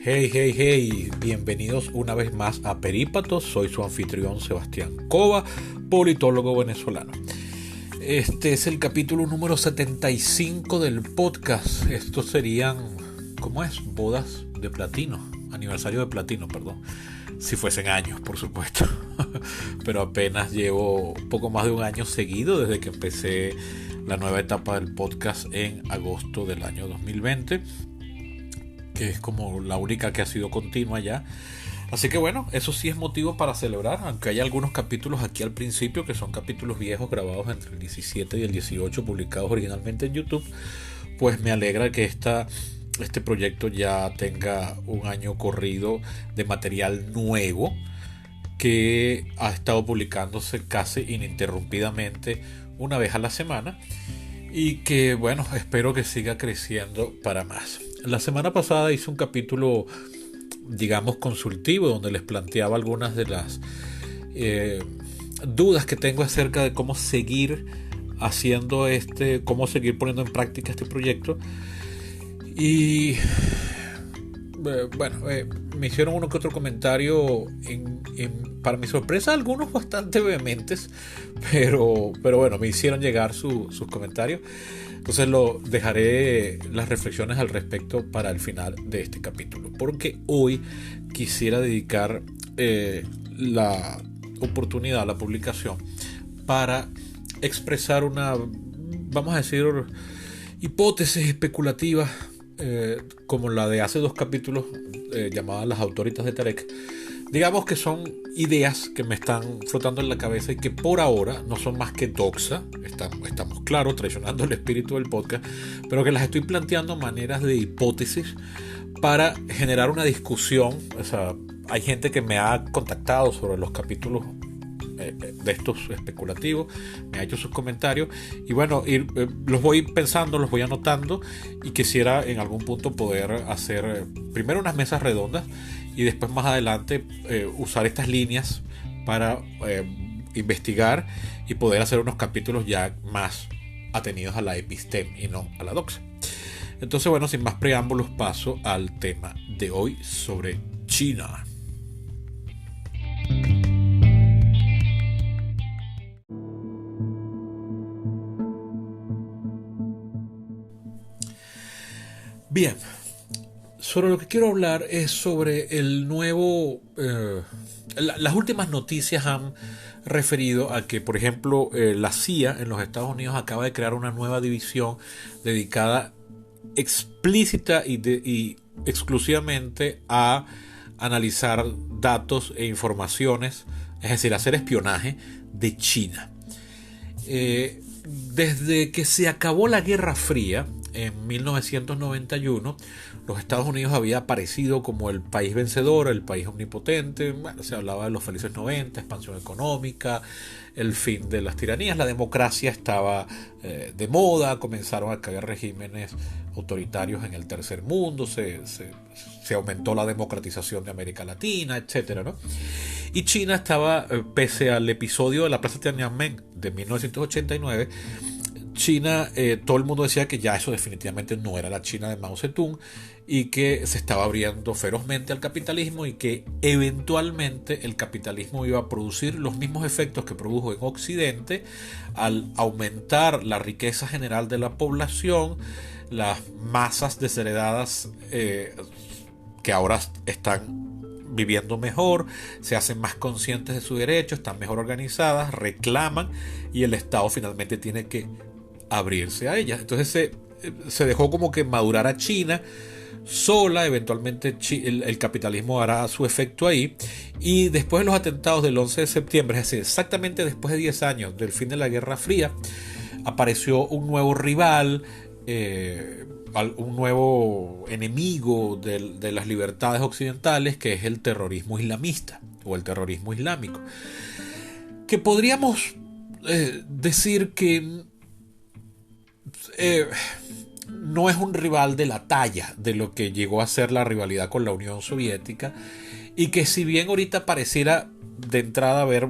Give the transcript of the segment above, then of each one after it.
Hey, hey, hey, bienvenidos una vez más a Perípatos. Soy su anfitrión Sebastián Cova, politólogo venezolano. Este es el capítulo número 75 del podcast. Estos serían, ¿cómo es? Bodas de platino, aniversario de platino, perdón. Si fuesen años, por supuesto. Pero apenas llevo poco más de un año seguido desde que empecé la nueva etapa del podcast en agosto del año 2020. Que es como la única que ha sido continua ya. Así que bueno, eso sí es motivo para celebrar, aunque hay algunos capítulos aquí al principio que son capítulos viejos grabados entre el 17 y el 18, publicados originalmente en YouTube. Pues me alegra que este proyecto ya tenga un año corrido de material nuevo que ha estado publicándose casi ininterrumpidamente una vez a la semana y que bueno, espero que siga creciendo para más. La semana pasada hice un capítulo, digamos, consultivo, donde les planteaba algunas de las dudas que tengo acerca de cómo seguir haciendo cómo seguir poniendo en práctica este proyecto. Y bueno, me hicieron uno que otro comentario, para mi sorpresa, algunos bastante vehementes, pero bueno, me hicieron llegar sus comentarios. Entonces dejaré las reflexiones al respecto para el final de este capítulo, porque hoy quisiera dedicar la oportunidad, la publicación, para expresar una, vamos a decir, hipótesis especulativa, como la de hace dos capítulos, llamada Las Autoritas de Tarek. Digamos que son ideas que me están flotando en la cabeza y que por ahora no son más que doxa, estamos claros, traicionando el espíritu del podcast, pero que las estoy planteando a maneras de hipótesis para generar una discusión. O sea, hay gente que me ha contactado sobre los capítulos de estos especulativos, me ha hecho sus comentarios y bueno, los voy pensando, los voy anotando, y quisiera en algún punto poder hacer primero unas mesas redondas y después más adelante usar estas líneas para investigar y poder hacer unos capítulos ya más atenidos a la episteme y no a la doxa. Entonces bueno, sin más preámbulos, paso al tema de hoy sobre China. Bien, sobre lo que quiero hablar es sobre el nuevo... las últimas noticias han referido a que, por ejemplo, la CIA en los Estados Unidos acaba de crear una nueva división dedicada explícita y exclusivamente a analizar datos e informaciones, es decir, hacer espionaje de China. Desde que se acabó la Guerra Fría en 1991, los Estados Unidos había aparecido como el país vencedor, el país omnipotente. Bueno, se hablaba de los felices 90, expansión económica, el fin de las tiranías, la democracia estaba de moda, comenzaron a caer regímenes autoritarios en el tercer mundo, se aumentó la democratización de América Latina, etcétera, ¿no? Y China estaba, pese al episodio de la Plaza Tiananmen de 1989, China, todo el mundo decía que ya eso definitivamente no era la China de Mao Zedong y que se estaba abriendo ferozmente al capitalismo y que eventualmente el capitalismo iba a producir los mismos efectos que produjo en Occidente al aumentar la riqueza general de la población, las masas desheredadas que ahora están viviendo mejor, se hacen más conscientes de sus derechos, están mejor organizadas, reclaman, y el Estado finalmente tiene que abrirse a ellas. Entonces se dejó como que madurar a China sola. Eventualmente el capitalismo hará su efecto ahí, y después de los atentados del 11 de septiembre, es decir, exactamente después de 10 años del fin de la Guerra Fría, apareció un nuevo rival, un nuevo enemigo de las libertades occidentales, que es el terrorismo islamista o el terrorismo islámico, que podríamos decir que no es un rival de la talla de lo que llegó a ser la rivalidad con la Unión Soviética, y que si bien ahorita pareciera de entrada haber,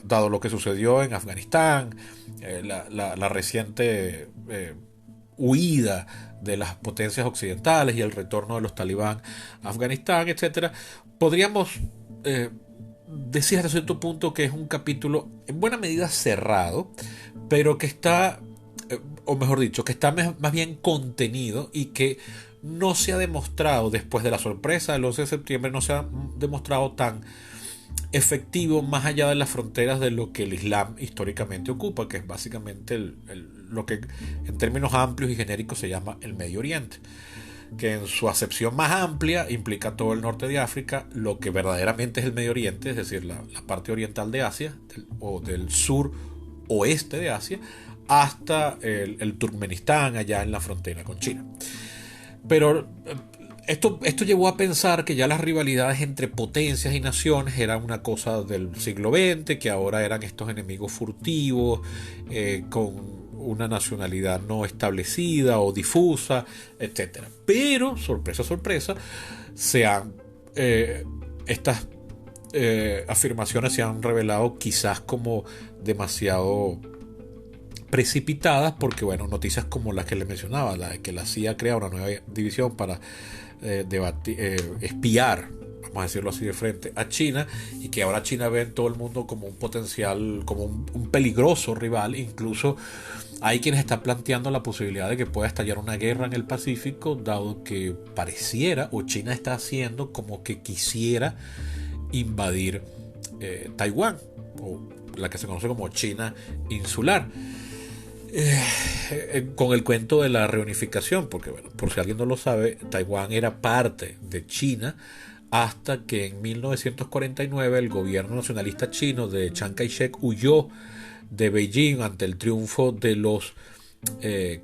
dado lo que sucedió en Afganistán, la reciente huida de las potencias occidentales y el retorno de los talibán a Afganistán, etcétera, podríamos decir hasta cierto punto que es un capítulo en buena medida cerrado, pero que está, o mejor dicho, que está más bien contenido y que no se ha demostrado, después de la sorpresa del 11 de septiembre, no se ha demostrado tan efectivo más allá de las fronteras de lo que el Islam históricamente ocupa, que es básicamente lo que en términos amplios y genéricos se llama el Medio Oriente, que en su acepción más amplia implica todo el norte de África, lo que verdaderamente es el Medio Oriente, es decir, la parte oriental de Asia, o del sur oeste de Asia, hasta el Turkmenistán, allá en la frontera con China. Pero esto llevó a pensar que ya las rivalidades entre potencias y naciones eran una cosa del siglo XX, que ahora eran estos enemigos furtivos, con una nacionalidad no establecida o difusa, etc. Pero, sorpresa, sorpresa, estas afirmaciones se han revelado quizás como demasiado precipitadas, porque bueno, noticias como las que le mencionaba, la de que la CIA crea una nueva división para espiar, vamos a decirlo así de frente, a China, y que ahora China ve en todo el mundo como un potencial, como un peligroso rival. Incluso hay quienes están planteando la posibilidad de que pueda estallar una guerra en el Pacífico, dado que pareciera, o China está haciendo como que quisiera invadir Taiwán, o la que se conoce como China insular. Con el cuento de la reunificación, porque bueno, por si alguien no lo sabe, Taiwán era parte de China hasta que en 1949 el gobierno nacionalista chino de Chiang Kai-shek huyó de Beijing ante el triunfo de los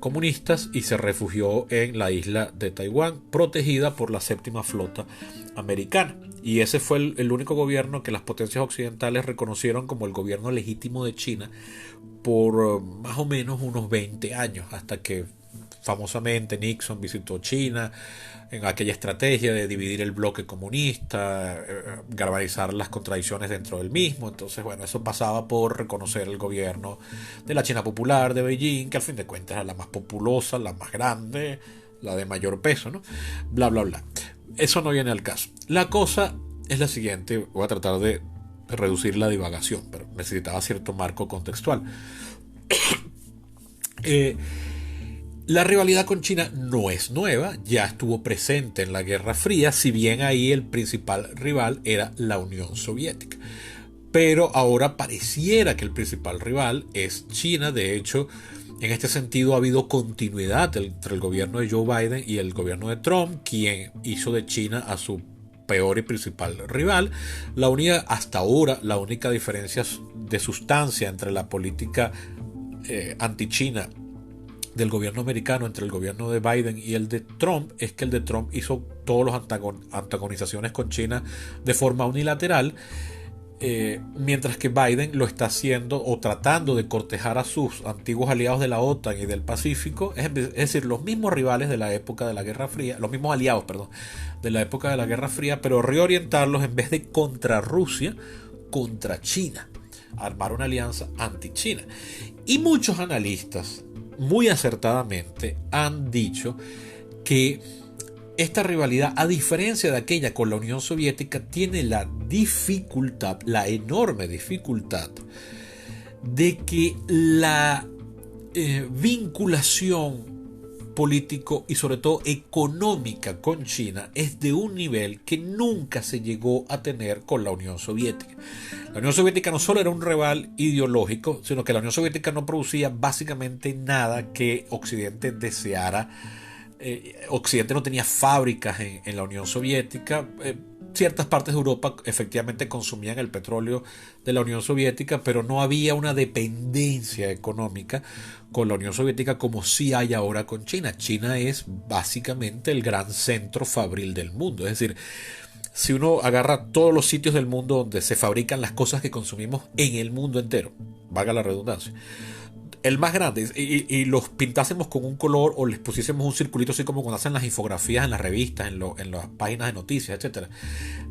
comunistas y se refugió en la isla de Taiwán, protegida por la séptima flota americana. Y ese fue el único gobierno que las potencias occidentales reconocieron como el gobierno legítimo de China por más o menos unos 20 años, hasta que famosamente Nixon visitó China en aquella estrategia de dividir el bloque comunista, galvanizar las contradicciones dentro del mismo. Entonces, bueno, eso pasaba por reconocer el gobierno de la China popular de Beijing, que al fin de cuentas era la más populosa, la más grande, la de mayor peso, ¿no? Bla, bla, bla. Eso no viene al caso. La cosa es la siguiente, voy a tratar de reducir la divagación, pero necesitaba cierto marco contextual. La rivalidad con China no es nueva, ya estuvo presente en la Guerra Fría, si bien ahí el principal rival era la Unión Soviética. Pero ahora pareciera que el principal rival es China. De hecho, en este sentido ha habido continuidad entre el gobierno de Joe Biden y el gobierno de Trump, quien hizo de China a su peor y principal rival. Hasta ahora, la única diferencia de sustancia entre la política anti-China del gobierno americano, entre el gobierno de Biden y el de Trump, es que el de Trump hizo todas las antagonizaciones con China de forma unilateral, mientras que Biden lo está haciendo o tratando de cortejar a sus antiguos aliados de la OTAN y del Pacífico, es decir, los mismos rivales de la época de la Guerra Fría, los mismos aliados, perdón, de la época de la Guerra Fría, pero reorientarlos en vez de contra Rusia, contra China, armar una alianza anti-China. Y muchos analistas, muy acertadamente, han dicho que esta rivalidad, a diferencia de aquella con la Unión Soviética, tiene la enorme dificultad de que la vinculación político y sobre todo económica con China es de un nivel que nunca se llegó a tener con la Unión Soviética. La Unión Soviética no solo era un rival ideológico, sino que la Unión Soviética no producía básicamente nada que Occidente deseara. Occidente no tenía fábricas en la Unión Soviética. Ciertas partes de Europa efectivamente consumían el petróleo de la Unión Soviética, pero no había una dependencia económica con la Unión Soviética como sí hay ahora con China. China es básicamente el gran centro fabril del mundo. Es decir, si uno agarra todos los sitios del mundo donde se fabrican las cosas que consumimos en el mundo entero, valga la redundancia, el más grande, y los pintásemos con un color o les pusiésemos un circulito así como cuando hacen las infografías en las revistas, en las páginas de noticias, etc.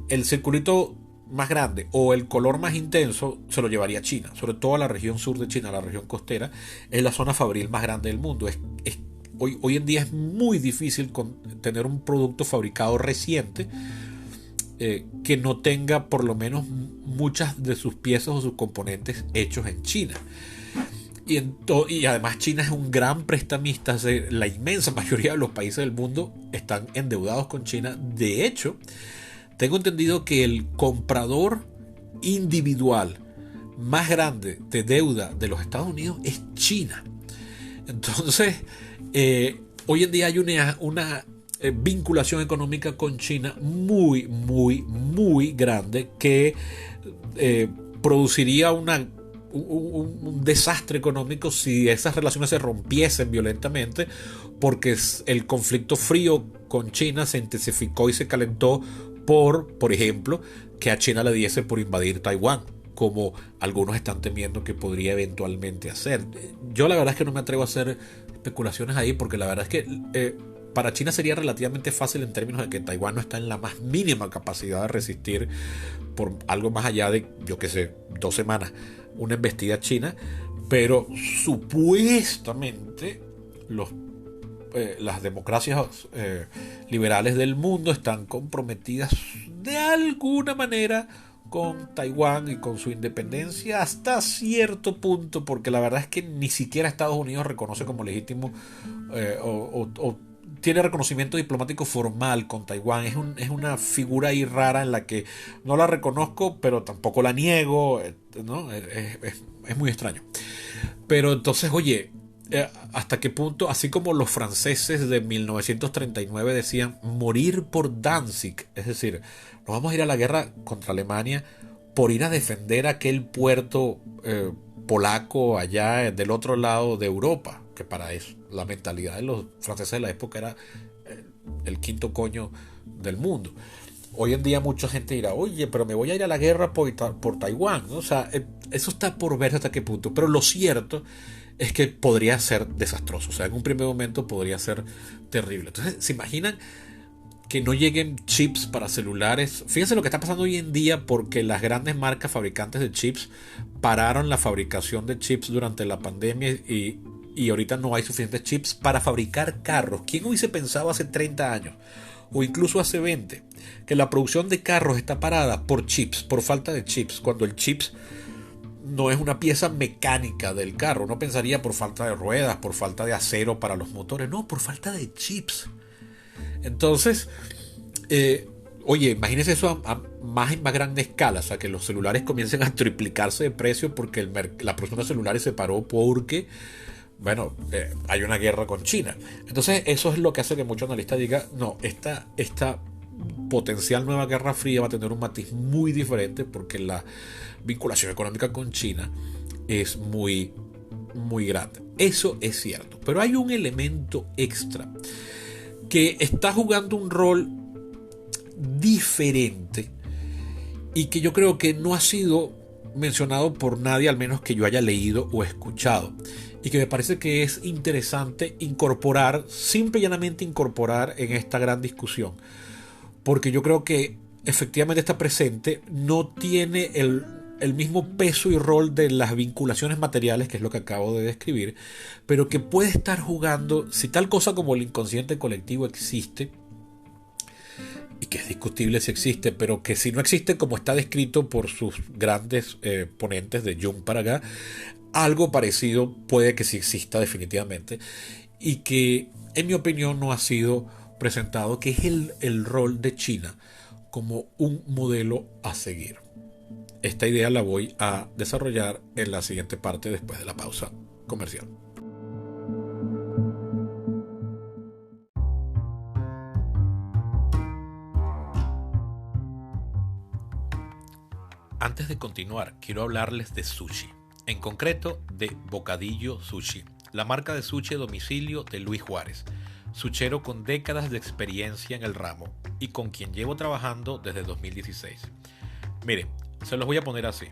El circulito más grande o el color más intenso se lo llevaría China, sobre todo a la región sur de China, la región costera, es la zona fabril más grande del mundo. Es hoy en día es muy difícil tener un producto fabricado reciente que no tenga por lo menos muchas de sus piezas o sus componentes hechos en China. Y además China es un gran prestamista. La inmensa mayoría de los países del mundo están endeudados con China. De hecho, tengo entendido que el comprador individual más grande de deuda de los Estados Unidos es China. Entonces, hoy en día hay una vinculación económica con China muy, muy, muy grande que produciría un desastre económico si esas relaciones se rompiesen violentamente, porque el conflicto frío con China se intensificó y se calentó por ejemplo, que a China le diese por invadir Taiwán, como algunos están temiendo que podría eventualmente hacer. Yo la verdad es que no me atrevo a hacer especulaciones ahí, porque la verdad es que para China sería relativamente fácil en términos de que Taiwán no está en la más mínima capacidad de resistir por algo más allá de, yo qué sé, 2 semanas, una embestida china, pero supuestamente las democracias liberales del mundo están comprometidas de alguna manera con Taiwán y con su independencia hasta cierto punto, porque la verdad es que ni siquiera Estados Unidos reconoce como legítimo o tiene reconocimiento diplomático formal con Taiwán. Es una figura ahí rara en la que no la reconozco, pero tampoco la niego, ¿no? Es muy extraño. Pero entonces, oye, ¿hasta qué punto? Así como los franceses de 1939 decían morir por Danzig, es decir, nos vamos a ir a la guerra contra Alemania por ir a defender aquel puerto polaco allá del otro lado de Europa, que para eso la mentalidad de los franceses de la época era el quinto coño del mundo. Hoy en día mucha gente dirá, oye, pero me voy a ir a la guerra por Taiwán, ¿no? O sea, eso está por ver hasta qué punto, pero lo cierto es que podría ser desastroso. O sea, en un primer momento podría ser terrible. Entonces, ¿se imaginan que no lleguen chips para celulares? Fíjense lo que está pasando hoy en día, porque las grandes marcas fabricantes de chips pararon la fabricación de chips durante la pandemia y ahorita no hay suficientes chips para fabricar carros. ¿Quién hubiese pensado hace 30 años o incluso hace 20 que la producción de carros está parada por chips, por falta de chips, cuando el chips no es una pieza mecánica del carro? Uno pensaría por falta de ruedas, por falta de acero para los motores. No, por falta de chips. Entonces, oye, imagínense eso a más grande escala. O sea, que los celulares comiencen a triplicarse de precio porque la producción de celulares se paró porque, bueno, hay una guerra con China. Entonces, eso es lo que hace que muchos analistas digan, no, esta potencial nueva guerra fría va a tener un matiz muy diferente, porque la vinculación económica con China es muy, muy grande. Eso es cierto. Pero hay un elemento extra que está jugando un rol diferente y que yo creo que no ha sido mencionado por nadie, al menos que yo haya leído o escuchado, y que me parece que es interesante incorporar, simple y llanamente incorporar en esta gran discusión, porque yo creo que efectivamente está presente, no tiene el mismo peso y rol de las vinculaciones materiales, que es lo que acabo de describir, pero que puede estar jugando, si tal cosa como el inconsciente colectivo existe, y que es discutible si existe, pero que si no existe como está descrito por sus grandes ponentes de Jung para acá, algo parecido puede que sí exista definitivamente, y que en mi opinión no ha sido presentado, que es el rol de China como un modelo a seguir. Esta idea la voy a desarrollar en la siguiente parte después de la pausa comercial. Antes de continuar, quiero hablarles de sushi, en concreto de Bocadillo Sushi, la marca de sushi a domicilio de Luis Juárez, sushero con décadas de experiencia en el ramo y con quien llevo trabajando desde 2016. Miren, se los voy a poner así.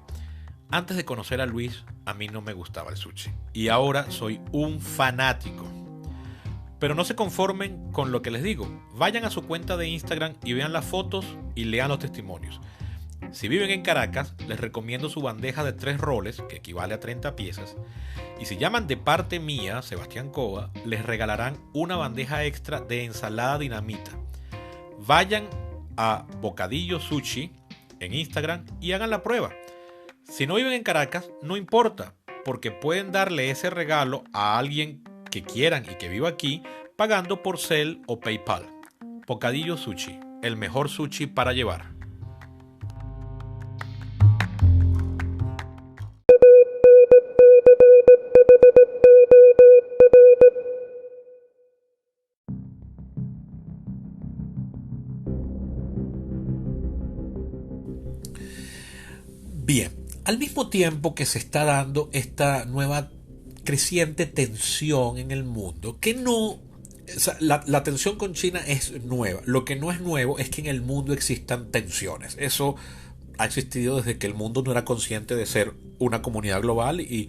Antes de conocer a Luis, a mí no me gustaba el sushi, y ahora soy un fanático. Pero no se conformen con lo que les digo. Vayan a su cuenta de Instagram y vean las fotos y lean los testimonios. Si viven en Caracas, les recomiendo su bandeja de 3 roles, que equivale a 30 piezas. Y si llaman de parte mía, Sebastián Cova, les regalarán una bandeja extra de ensalada dinamita. Vayan a Bocadillo Sushi en Instagram y hagan la prueba. Si no viven en Caracas, no importa, porque pueden darle ese regalo a alguien que quieran y que viva aquí, pagando por Zelle o PayPal. Bocadillo Sushi, el mejor sushi para llevar. Bien, al mismo tiempo que se está dando esta nueva creciente tensión en el mundo, que no, o sea, la tensión con China es nueva. Lo que no es nuevo es que en el mundo existan tensiones. Eso ha existido desde que el mundo no era consciente de ser una comunidad global y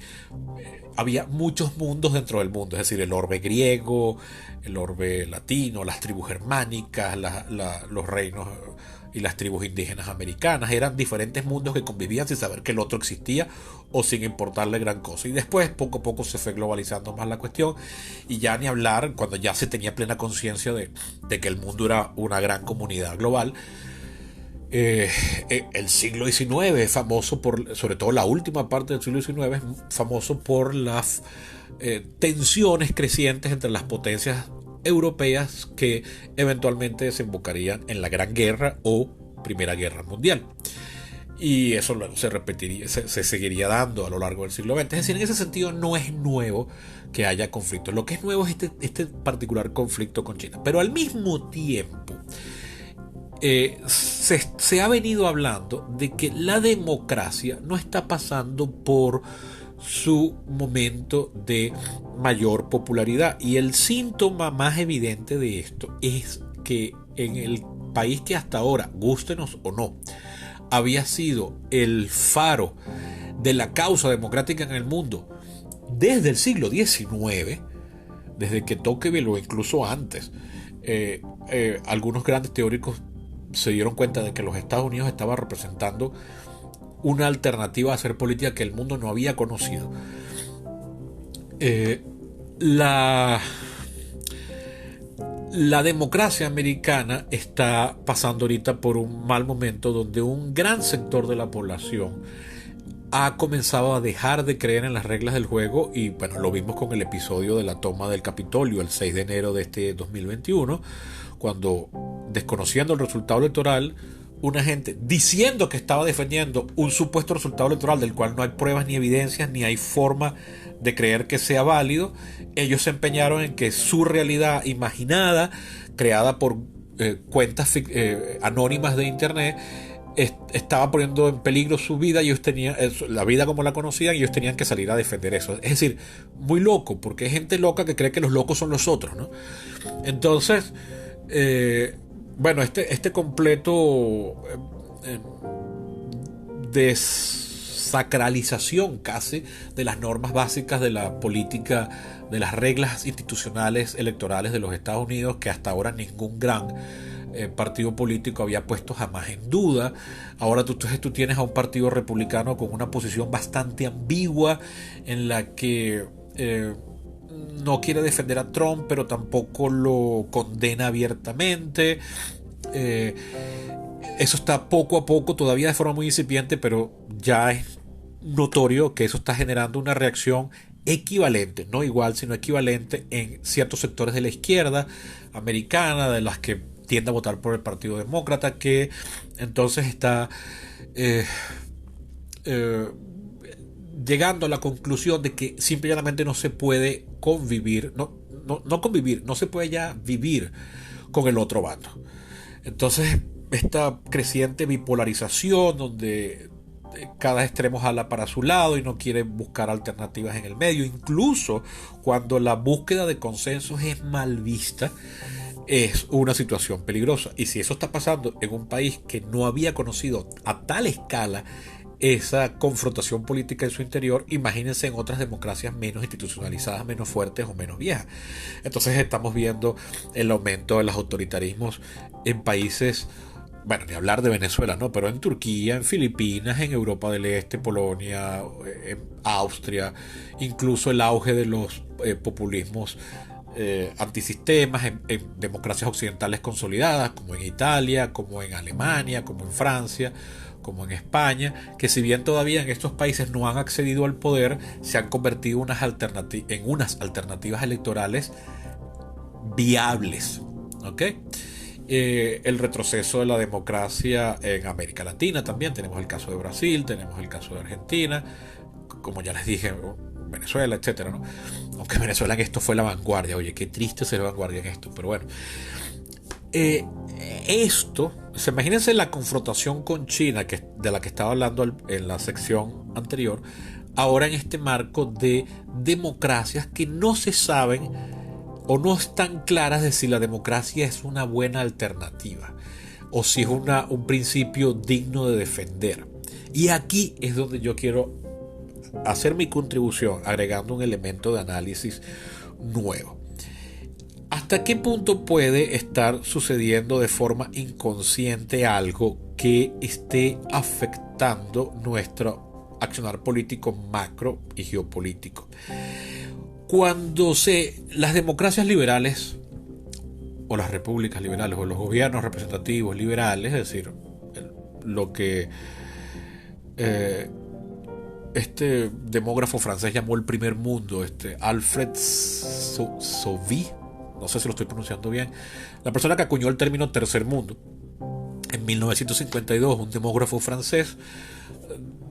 había muchos mundos dentro del mundo, es decir, el orbe griego, el orbe latino, las tribus germánicas, los reinos y las tribus indígenas americanas. Eran diferentes mundos que convivían sin saber que el otro existía o sin importarle gran cosa. Y después, poco a poco, se fue globalizando más la cuestión. Y ya ni hablar, cuando ya se tenía plena conciencia de que el mundo era una gran comunidad global. El siglo XIX es famoso por, sobre todo la última parte del siglo XIX, es famoso por las tensiones crecientes entre las potencias europeas que eventualmente desembocarían en la Gran Guerra o Primera Guerra Mundial. Y eso luego se repetiría, se seguiría dando a lo largo del siglo XX. Es decir, en ese sentido no es nuevo que haya conflictos. Lo que es nuevo es este particular conflicto con China. Pero al mismo tiempo, se ha venido hablando de que la democracia no está pasando por su momento de mayor popularidad, y el síntoma más evidente de esto es que en el país que hasta ahora, gústenos o no, había sido el faro de la causa democrática en el mundo desde el siglo XIX, desde que Tocqueville o incluso antes, algunos grandes teóricos se dieron cuenta de que los Estados Unidos estaban representando una alternativa a hacer política que el mundo no había conocido. La democracia americana está pasando ahorita por un mal momento donde un gran sector de la población ha comenzado a dejar de creer en las reglas del juego, y bueno, lo vimos con el episodio de la toma del Capitolio el 6 de enero de este 2021, cuando, desconociendo el resultado electoral, una gente diciendo que estaba defendiendo un supuesto resultado electoral del cual no hay pruebas ni evidencias ni hay forma de creer que sea válido, ellos se empeñaron en que su realidad imaginada, creada por cuentas anónimas de internet, estaba poniendo en peligro su vida, y ellos tenían la vida como la conocían, y ellos tenían que salir a defender eso. Es decir, muy loco, porque hay gente loca que cree que los locos son los otros, ¿no? Entonces, bueno, este completo desacralización casi de las normas básicas de la política, de las reglas institucionales electorales de los Estados Unidos, que hasta ahora ningún gran partido político había puesto jamás en duda. Ahora tú tienes a un partido republicano con una posición bastante ambigua, en la que no quiere defender a Trump, pero tampoco lo condena abiertamente. Eso está poco a poco, todavía de forma muy incipiente, pero ya es notorio que eso está generando una reacción equivalente, no igual, sino equivalente en ciertos sectores de la izquierda americana, de las que tiende a votar por el Partido Demócrata, que entonces está llegando a la conclusión de que simplemente no se puede convivir, no convivir, no se puede ya vivir con el otro bando. Entonces, esta creciente bipolarización donde cada extremo jala para su lado y no quiere buscar alternativas en el medio, incluso cuando la búsqueda de consensos es mal vista, es una situación peligrosa. Y si eso está pasando en un país que no había conocido a tal escala esa confrontación política en su interior, imagínense en otras democracias menos institucionalizadas, menos fuertes o menos viejas. Entonces estamos viendo el aumento de los autoritarismos en países bueno, ni hablar de Venezuela, ¿no? Pero en Turquía, en Filipinas, en Europa del Este, Polonia, en Austria, incluso el auge de los populismos antisistemas en democracias occidentales consolidadas, como en Italia, como en Alemania, como en Francia, como en España, que si bien todavía en estos países no han accedido al poder, se han convertido en unas alternativas electorales viables. ¿Ok? El retroceso de la democracia en América Latina también. Tenemos el caso de Brasil, tenemos el caso de Argentina, como ya les dije, Venezuela, etcétera, ¿no? Aunque Venezuela en esto fue la vanguardia. Oye, qué triste ser la vanguardia en esto, pero bueno. Imagínense la confrontación con China, de la que estaba hablando en la sección anterior, ahora en este marco de democracias que no se saben o no están claras de si la democracia es una buena alternativa o si es un principio digno de defender. Y aquí es donde yo quiero hacer mi contribución agregando un elemento de análisis nuevo. ¿Hasta qué punto puede estar sucediendo de forma inconsciente algo que esté afectando nuestro accionar político macro y geopolítico? Cuando las democracias liberales o las repúblicas liberales o los gobiernos representativos liberales, es decir, lo que este demógrafo francés llamó el primer mundo, Alfred Sauvy, no sé si lo estoy pronunciando bien, la persona que acuñó el término tercer mundo en 1952, un demógrafo francés,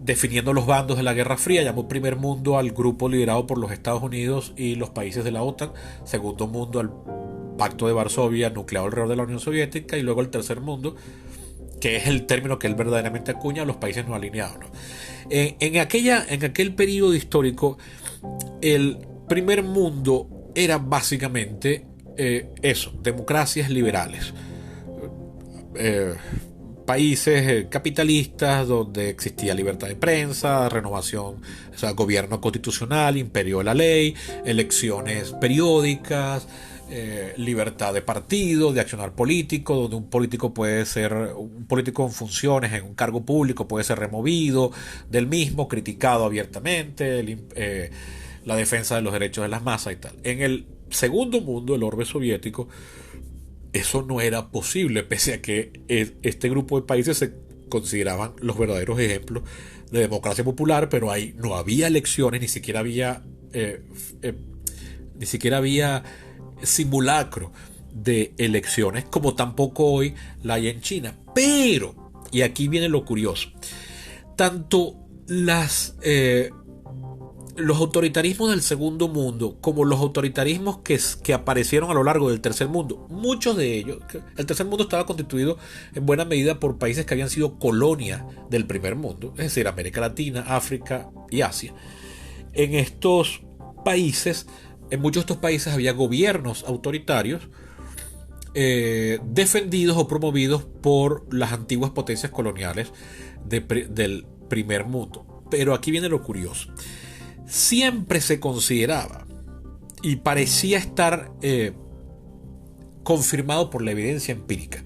definiendo los bandos de la Guerra Fría, llamó primer mundo al grupo liderado por los Estados Unidos y los países de la OTAN, segundo mundo al Pacto de Varsovia nucleado alrededor de la Unión Soviética, y luego el tercer mundo, que es el término que él verdaderamente acuña, a los países no alineados, ¿no? En aquel periodo histórico, el primer mundo era básicamente democracias liberales, países capitalistas donde existía libertad de prensa, renovación, o sea, gobierno constitucional, imperio de la ley, elecciones periódicas, libertad de partido, de accionar político, donde un político en funciones, en un cargo público, puede ser removido del mismo, criticado abiertamente, la defensa de los derechos de las masas y tal. En el segundo mundo, el orbe soviético, eso no era posible, pese a que este grupo de países se consideraban los verdaderos ejemplos de democracia popular, pero ahí no había elecciones, ni siquiera había simulacro de elecciones, como tampoco hoy la hay en China. Pero, y aquí viene lo curioso, tanto los autoritarismos del segundo mundo como los autoritarismos que aparecieron a lo largo del tercer mundo, muchos de ellos, el tercer mundo estaba constituido en buena medida por países que habían sido colonias del primer mundo, es decir, América Latina, África y Asia. En muchos de estos países había gobiernos autoritarios defendidos o promovidos por las antiguas potencias coloniales del primer mundo. Pero aquí viene lo curioso. Siempre se consideraba, y parecía estar confirmado por la evidencia empírica,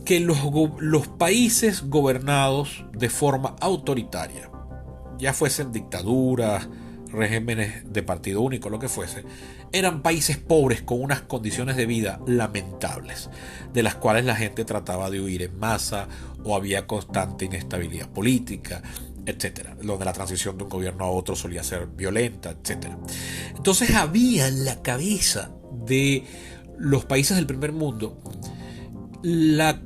que los países gobernados de forma autoritaria, ya fuesen dictaduras, regímenes de partido único, lo que fuese, eran países pobres con unas condiciones de vida lamentables, de las cuales la gente trataba de huir en masa, o había constante inestabilidad política, etcétera, donde la transición de un gobierno a otro solía ser violenta, etcétera. Entonces había en la cabeza de los países del primer mundo la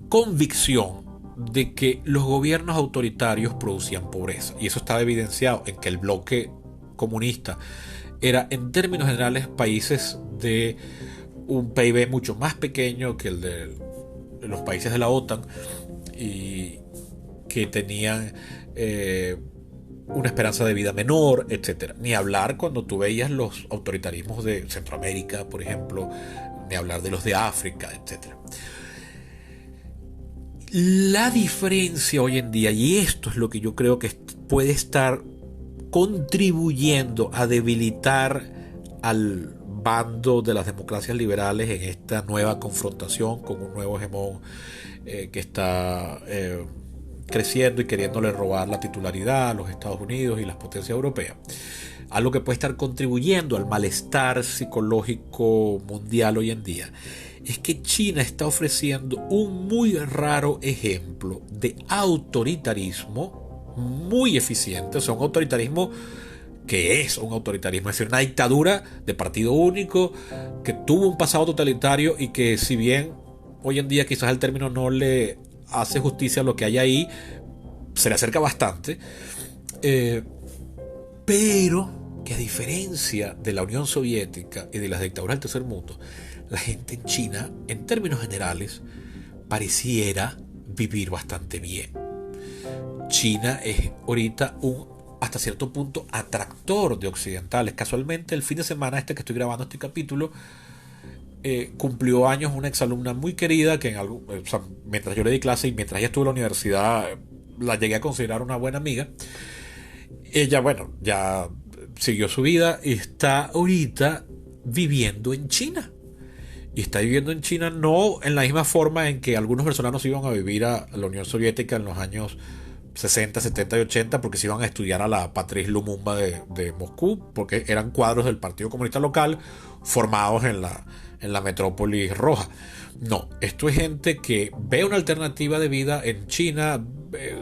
convicción de que los gobiernos autoritarios producían pobreza, y eso estaba evidenciado en que el bloque comunista era, en términos generales, países de un PIB mucho más pequeño que el de los países de la OTAN, y que tenían una esperanza de vida menor, etcétera. Ni hablar cuando tú veías los autoritarismos de Centroamérica, por ejemplo, ni hablar de los de África, etcétera. La diferencia hoy en día, y esto es lo que yo creo que puede estar contribuyendo a debilitar al bando de las democracias liberales en esta nueva confrontación con un nuevo hegemón que está creciendo y queriéndole robar la titularidad a los Estados Unidos y las potencias europeas. Algo que puede estar contribuyendo al malestar psicológico mundial hoy en día es que China está ofreciendo un muy raro ejemplo de autoritarismo muy eficiente, o sea, un autoritarismo que es un autoritarismo, es decir, una dictadura de partido único que tuvo un pasado totalitario y que, si bien hoy en día quizás el término no le hace justicia a lo que hay ahí, se le acerca bastante, pero que, a diferencia de la Unión Soviética y de las dictaduras del tercer mundo, la gente en China, en términos generales, pareciera vivir bastante bien. China es ahorita hasta cierto punto, atractor de occidentales. Casualmente, el fin de semana que estoy grabando este capítulo, cumplió años una exalumna muy querida que mientras yo le di clase y mientras ella estuvo en la universidad, la llegué a considerar una buena amiga. Ella, bueno, ya siguió su vida y está ahorita viviendo en China. Y está viviendo en China no en la misma forma en que algunos venezolanos iban a vivir a la Unión Soviética en los años 60, 70 y 80, porque se iban a estudiar a la Patrice Lumumba de Moscú, porque eran cuadros del Partido Comunista Local formados en la metrópoli roja. No, esto es gente que ve una alternativa de vida en China,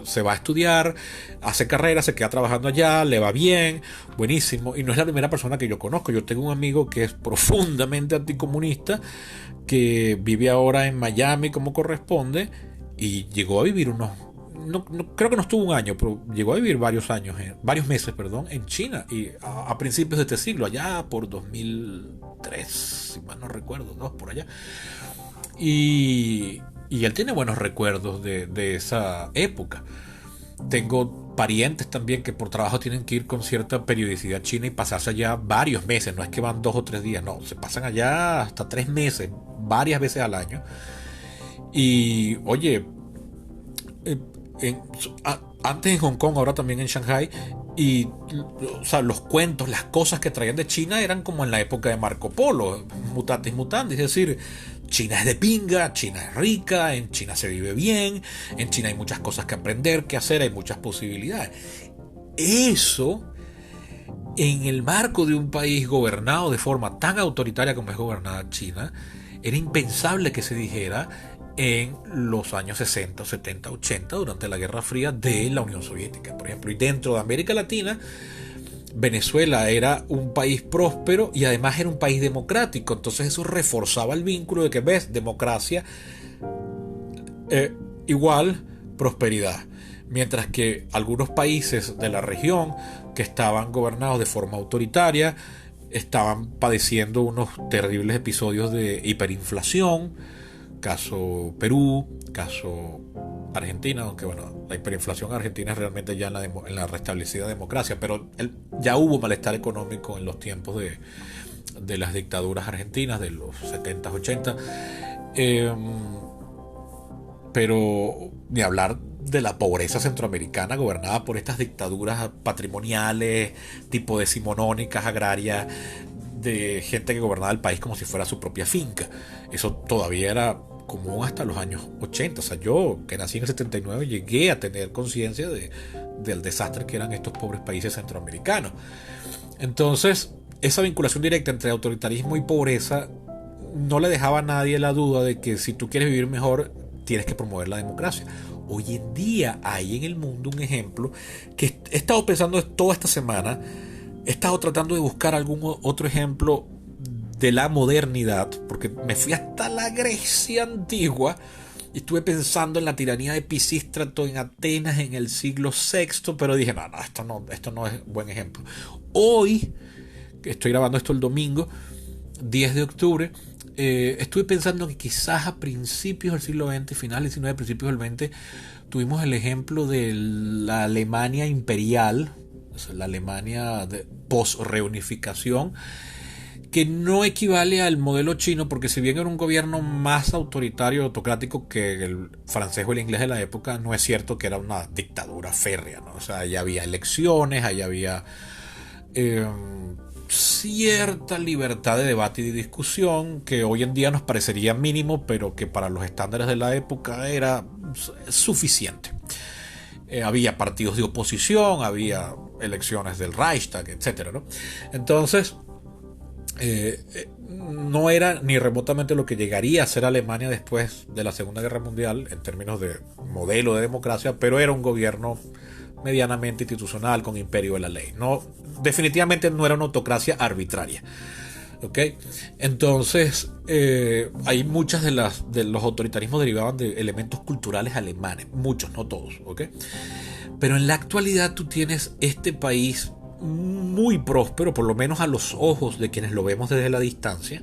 se va a estudiar, hace carrera, se queda trabajando allá, le va bien, buenísimo, y no es la primera persona que yo conozco. Yo tengo un amigo que es profundamente anticomunista, que vive ahora en Miami como corresponde, y llegó a vivir creo que no estuvo un año, pero llegó a vivir varios meses, en China, y a principios de este siglo, allá por 2003, si mal no recuerdo, por allá. Y él tiene buenos recuerdos de esa época. Tengo parientes también que por trabajo tienen que ir con cierta periodicidad a China y pasarse allá varios meses. No es que van 2 o 3 días, no, se pasan allá hasta 3 meses, varias veces al año. Y oye, antes en Hong Kong, ahora también en Shanghai, y o sea, los cuentos, las cosas que traían de China eran como en la época de Marco Polo, mutatis mutandis, es decir, China es de pinga, China es rica, en China se vive bien, en China hay muchas cosas que aprender, que hacer, hay muchas posibilidades. Eso, en el marco de un país gobernado de forma tan autoritaria como es gobernada China, era impensable que se dijera en los años 60, 70, 80, durante la Guerra Fría de la Unión Soviética, por ejemplo. Y dentro de América Latina, Venezuela era un país próspero y además era un país democrático. Entonces eso reforzaba el vínculo de que, ves, democracia igual prosperidad. Mientras que algunos países de la región que estaban gobernados de forma autoritaria estaban padeciendo unos terribles episodios de hiperinflación. Caso Perú, caso Argentina, aunque bueno, la hiperinflación argentina es realmente ya en la restablecida democracia, pero ya hubo malestar económico en los tiempos de las dictaduras argentinas de los 70, 80, pero ni hablar de la pobreza centroamericana gobernada por estas dictaduras patrimoniales, tipo decimonónicas, agrarias, de gente que gobernaba el país como si fuera su propia finca. Eso todavía era común hasta los años 80. O sea, yo, que nací en el 79, llegué a tener conciencia del desastre que eran estos pobres países centroamericanos. Entonces, esa vinculación directa entre autoritarismo y pobreza no le dejaba a nadie la duda de que si tú quieres vivir mejor, tienes que promover la democracia. Hoy en día hay en el mundo un ejemplo que he estado pensando toda esta semana. He estado tratando de buscar algún otro ejemplo de la modernidad, porque me fui hasta la Grecia antigua y estuve pensando en la tiranía de Pisístrato en Atenas en el siglo VI, pero dije, no, esto no es buen ejemplo. Hoy, que estoy grabando esto el domingo, 10 de octubre, estuve pensando que quizás a principios del siglo XX, finales del XIX, principios del XX, tuvimos el ejemplo de la Alemania imperial, la Alemania post-reunificación, que no equivale al modelo chino, porque si bien era un gobierno más autoritario y autocrático que el francés o el inglés de la época, no es cierto que era una dictadura férrea, ¿no? O sea, allá había elecciones, allá había cierta libertad de debate y de discusión que hoy en día nos parecería mínimo, pero que para los estándares de la época era suficiente. Había partidos de oposición, había elecciones del Reichstag, etcétera, ¿no? Entonces, no era ni remotamente lo que llegaría a ser Alemania después de la Segunda Guerra Mundial en términos de modelo de democracia, pero era un gobierno medianamente institucional con imperio de la ley. No, definitivamente no era una autocracia arbitraria. ¿Okay? Entonces, hay muchas de los autoritarismos derivaban de elementos culturales alemanes, muchos, no todos, ¿okay? Pero en la actualidad tú tienes este país muy próspero, por lo menos a los ojos de quienes lo vemos desde la distancia,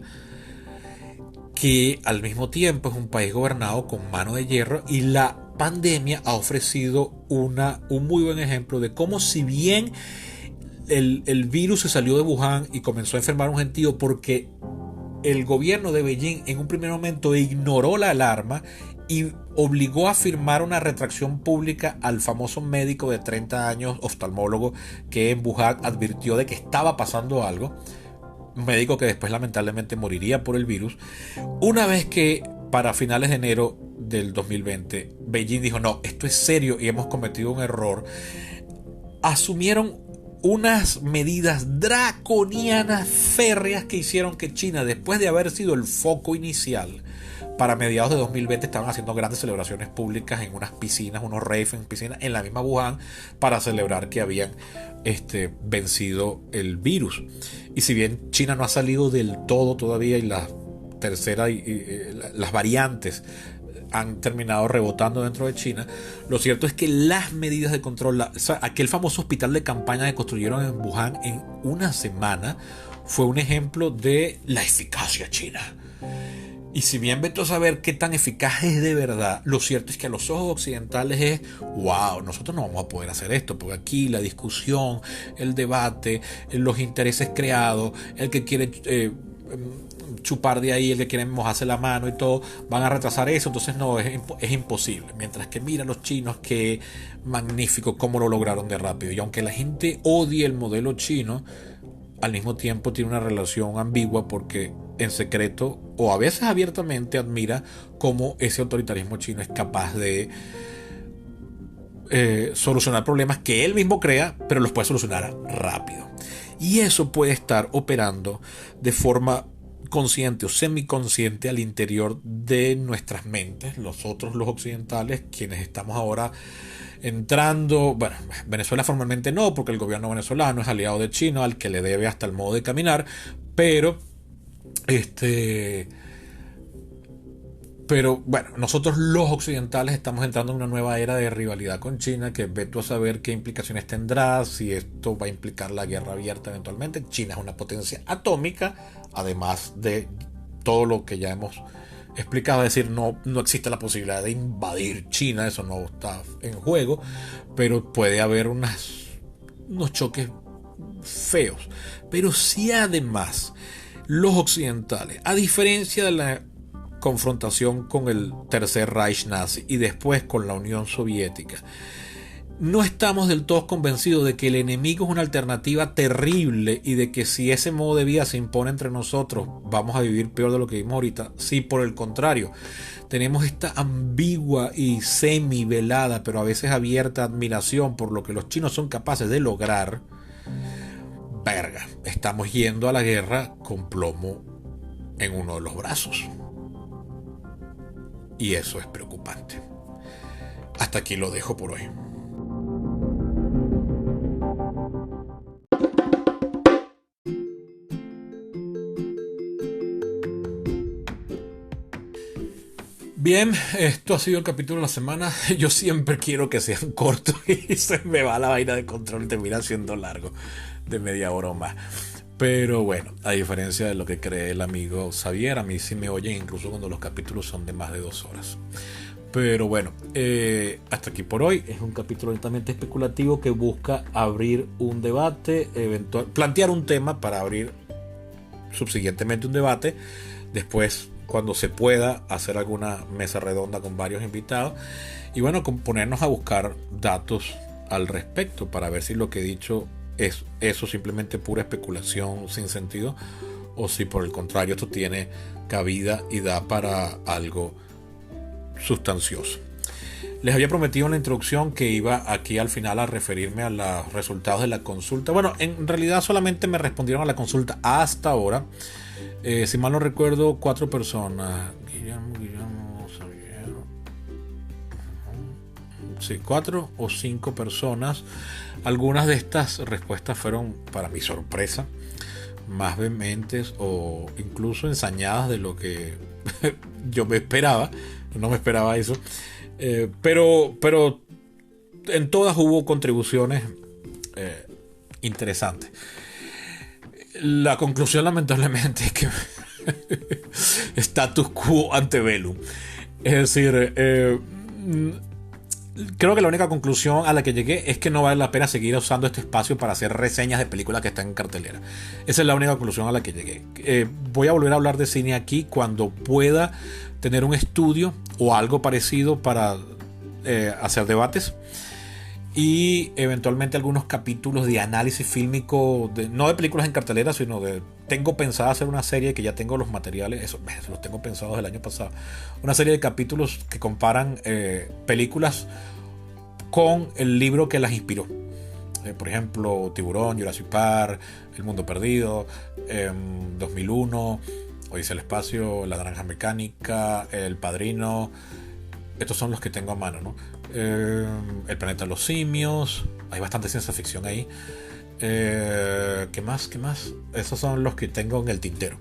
que al mismo tiempo es un país gobernado con mano de hierro, y la pandemia ha ofrecido un muy buen ejemplo de cómo, si bien el virus se salió de Wuhan y comenzó a enfermar a un gentío porque el gobierno de Beijing en un primer momento ignoró la alarma y obligó a firmar una retracción pública al famoso médico de 30 años, oftalmólogo, que en Wuhan advirtió de que estaba pasando algo, un médico que después lamentablemente moriría por el virus. Una vez que para finales de enero del 2020 Beijing dijo: no, esto es serio y hemos cometido un error, asumieron unas medidas draconianas, férreas, que hicieron que China, después de haber sido el foco inicial, para mediados de 2020 estaban haciendo grandes celebraciones públicas en unas piscinas, unos raves en piscinas en la misma Wuhan, para celebrar que habían vencido el virus. Y si bien China no ha salido del todo todavía, y la tercera las variantes han terminado rebotando dentro de China, lo cierto es que las medidas de control, aquel famoso hospital de campaña que construyeron en Wuhan en una semana, fue un ejemplo de la eficacia china. Y si bien vete a saber qué tan eficaz es de verdad, lo cierto es que a los ojos occidentales es: wow, nosotros no vamos a poder hacer esto, porque aquí la discusión, el debate, los intereses creados, el que quiere chupar de ahí, el que quiere mojarse la mano y todo, van a retrasar eso. Entonces no, es imposible. Mientras que mira los chinos, qué magnífico cómo lo lograron de rápido. Y aunque la gente odie el modelo chino, al mismo tiempo tiene una relación ambigua, porque en secreto o a veces abiertamente admira cómo ese autoritarismo chino es capaz de solucionar problemas que él mismo crea, pero los puede solucionar rápido. Y eso puede estar operando de forma consciente o semiconsciente al interior de nuestras mentes, nosotros los occidentales, quienes estamos ahora entrando. Bueno, Venezuela formalmente no, porque el gobierno venezolano es aliado de China, al que le debe hasta el modo de caminar, pero bueno, nosotros los occidentales estamos entrando en una nueva era de rivalidad con China, que vete a saber qué implicaciones tendrá, si esto va a implicar la guerra abierta eventualmente. China es una potencia atómica, además de todo lo que ya hemos explicado, es decir, no existe la posibilidad de invadir China, eso no está en juego, pero puede haber unos choques feos. Pero si además los occidentales, a diferencia de la confrontación con el Tercer Reich nazi y después con la Unión Soviética, no estamos del todo convencidos de que el enemigo es una alternativa terrible y de que si ese modo de vida se impone entre nosotros vamos a vivir peor de lo que vivimos ahorita. Sí, por el contrario, tenemos esta ambigua y semi velada, pero a veces abierta, admiración por lo que los chinos son capaces de lograr. Verga, estamos yendo a la guerra con plomo en uno de los brazos. Y eso es preocupante. Hasta aquí lo dejo por hoy. Bien, esto ha sido el capítulo de la semana. Yo siempre quiero que sean cortos y se me va la vaina de control y termina siendo largo, de media hora o más. Pero bueno, a diferencia de lo que cree el amigo Xavier, a mí sí me oyen incluso cuando los capítulos son de más de 2 horas. Pero bueno, hasta aquí por hoy. Es un capítulo netamente especulativo que busca abrir un debate, plantear un tema para abrir subsiguientemente un debate. Después, cuando se pueda, hacer alguna mesa redonda con varios invitados. Y bueno, ponernos a buscar datos al respecto para ver si lo que he dicho es eso simplemente pura especulación sin sentido, o si por el contrario esto tiene cabida y da para algo sustancioso. Les había prometido en la introducción que iba aquí al final a referirme a los resultados de la consulta. Bueno, en realidad solamente me respondieron a la consulta hasta ahora. Si mal no recuerdo, 4 personas. Guillermo, Xavier. Sí, 4 o 5 personas. Algunas de estas respuestas fueron, para mi sorpresa, más vehementes o incluso ensañadas de lo que yo me esperaba. No me esperaba eso. Pero en todas hubo contribuciones interesantes. La conclusión, lamentablemente, es que status quo ante bellum. Es decir, creo que la única conclusión a la que llegué es que no vale la pena seguir usando este espacio para hacer reseñas de películas que están en cartelera. Esa es la única conclusión a la que llegué. Voy a volver a hablar de cine aquí cuando pueda tener un estudio o algo parecido para hacer debates, y eventualmente algunos capítulos de análisis fílmico, no de películas en cartelera, sino tengo pensado hacer una serie que ya tengo los materiales, eso los tengo pensados del año pasado, una serie de capítulos que comparan películas con el libro que las inspiró. Por ejemplo, Tiburón, Jurassic Park, El Mundo Perdido, 2001, Odisea del Espacio, La Naranja Mecánica, El Padrino. Estos son los que tengo a mano, ¿no? El Planeta de los Simios. Hay bastante ciencia ficción ahí. ¿Qué más? Esos son los que tengo en el tintero.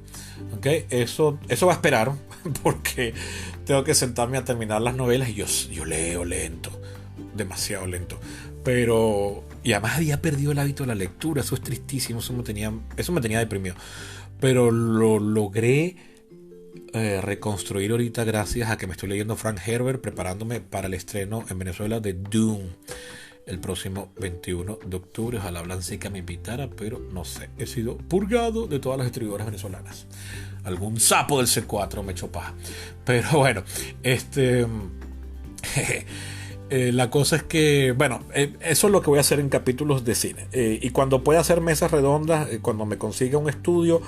¿Okay? Eso va a esperar, porque tengo que sentarme a terminar las novelas y yo leo lento, demasiado lento. Y además había perdido el hábito de la lectura. Eso es tristísimo. Eso me tenía deprimido. Pero lo logré reconstruir ahorita gracias a que me estoy leyendo Frank Herbert, preparándome para el estreno en Venezuela de Dune el próximo 21 de octubre. Ojalá Blanca me invitara, pero no sé, he sido purgado de todas las distribuidoras venezolanas. Algún sapo del C4 me echó paja, pero bueno, la cosa es que, bueno, eso es lo que voy a hacer en capítulos de cine, y cuando pueda hacer mesas redondas, cuando me consiga un estudio,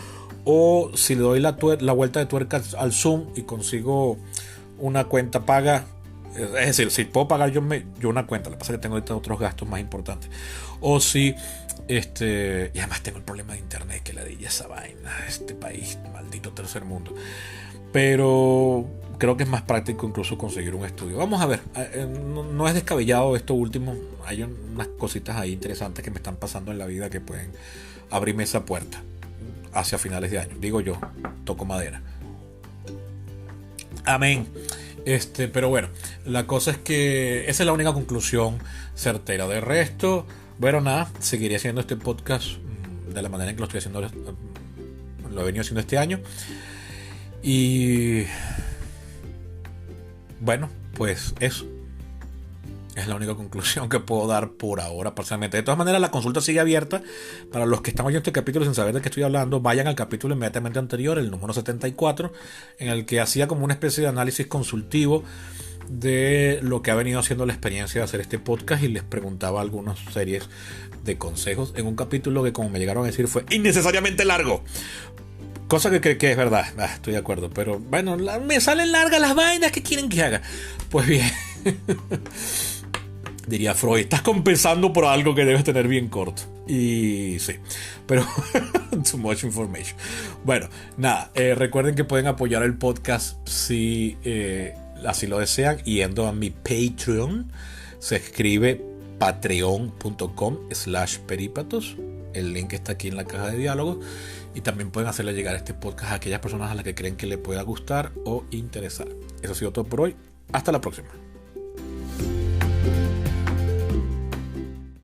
o si le doy la vuelta de tuerca al Zoom y consigo una cuenta paga, es decir, si puedo pagar yo una cuenta, lo que pasa es que tengo ahorita otros gastos más importantes, o si y además tengo el problema de internet, que ladilla esa vaina, este país, maldito tercer mundo, pero creo que es más práctico incluso conseguir un estudio. Vamos a ver, no es descabellado esto último, hay unas cositas ahí interesantes que me están pasando en la vida que pueden abrirme esa puerta hacia finales de año, digo yo, toco madera, amén. Pero bueno, la cosa es que esa es la única conclusión certera. De resto, bueno, nada, seguiré haciendo este podcast de la manera en que lo estoy haciendo, lo he venido haciendo este año, y bueno, pues eso es la única conclusión que puedo dar por ahora, parcialmente. De todas maneras, la consulta sigue abierta. Para los que están oyendo este capítulo sin saber de qué estoy hablando, vayan al capítulo inmediatamente anterior, el número 74, en el que hacía como una especie de análisis consultivo de lo que ha venido haciendo la experiencia de hacer este podcast, y les preguntaba algunas series de consejos en un capítulo que, como me llegaron a decir, fue innecesariamente largo. Cosa que es verdad, estoy de acuerdo, pero bueno, me salen largas las vainas, ¿qué quieren que haga? Pues bien, diría Freud, estás compensando por algo que debes tener bien corto. Y sí, pero too much information. Bueno, nada, recuerden que pueden apoyar el podcast si así lo desean, yendo a mi Patreon. Se escribe patreon.com/peripatos. El link está aquí en la caja de diálogos. Y también pueden hacerle llegar este podcast a aquellas personas a las que creen que le pueda gustar o interesar. Eso ha sido todo por hoy. Hasta la próxima.